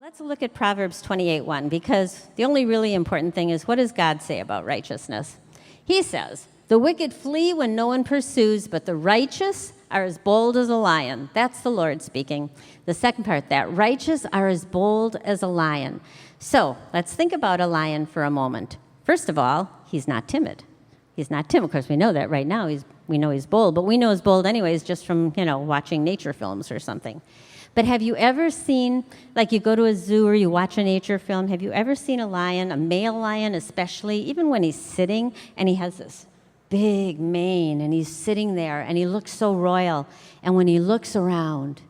Let's look at Proverbs 28:1, because the only really important thing is, what does God say about righteousness? He says, "The wicked flee when no one pursues, but the righteous are as bold as a lion." That's the Lord speaking. The second part, that righteous are as bold as a lion. So let's think about a lion for a moment. First of all, he's not timid. He's not timid. Of course, we know that right now. We know he's bold, but we know he's bold anyways just from, watching nature films or something. But have you ever seen, like you go to a zoo or you watch a nature film, have you ever seen a lion, a male lion especially, even when he's sitting and he has this big mane and he's sitting there and he looks so royal, and when he looks around,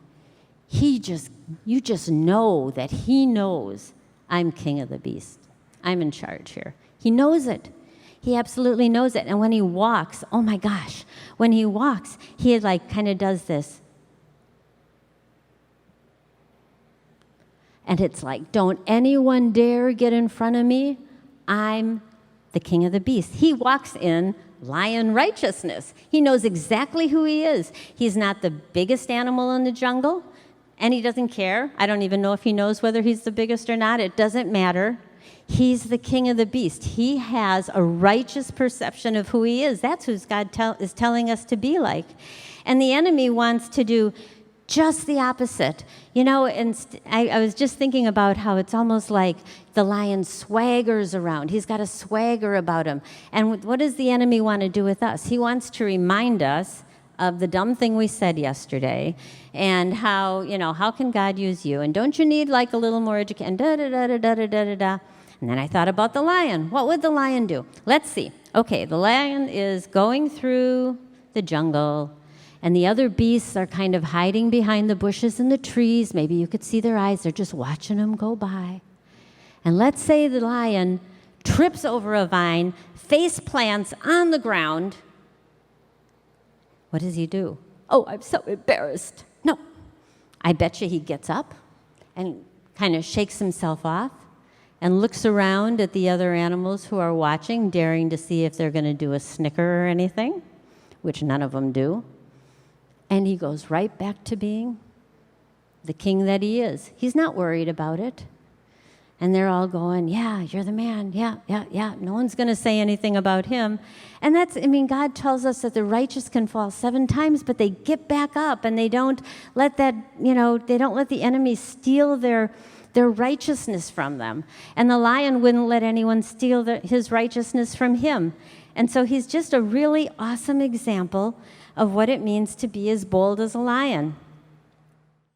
you just know that he knows, I'm king of the beast. I'm in charge here. He knows it. He absolutely knows it. And when he walks, oh my gosh, when he walks, he kind of does this. And it's like, don't anyone dare get in front of me. I'm the king of the beast. He walks in lion righteousness. He knows exactly who he is. He's not the biggest animal in the jungle, and he doesn't care. I don't even know if he knows whether he's the biggest or not. It doesn't matter. He's the king of the beast. He has a righteous perception of who he is. That's who God is telling us to be like. And the enemy wants to do just the opposite. And I was just thinking about how it's almost like the lion swaggers around. He's got a swagger about him. And what does the enemy want to do with us? He wants to remind us of the dumb thing we said yesterday, and how can God use you? And don't you need a little more education? Da-da-da-da-da-da-da-da. And then I thought about the lion. What would the lion do? Let's see. Okay, the lion is going through the jungle, and the other beasts are kind of hiding behind the bushes and the trees. Maybe you could see their eyes. They're just watching them go by. And let's say the lion trips over a vine, face plants on the ground. What does he do? Oh, I'm so embarrassed. No. I bet you he gets up and kind of shakes himself off and looks around at the other animals who are watching, daring to see if they're going to do a snicker or anything, which none of them do. And he goes right back to being the king that he is. He's not worried about it. And they're all going, yeah, you're the man. Yeah, yeah, yeah. No one's going to say anything about him. And God tells us that the righteous can fall 7 times, but they get back up, and they don't let they don't let the enemy steal their righteousness from them. And the lion wouldn't let anyone steal his righteousness from him. And so he's just a really awesome example of what it means to be as bold as a lion.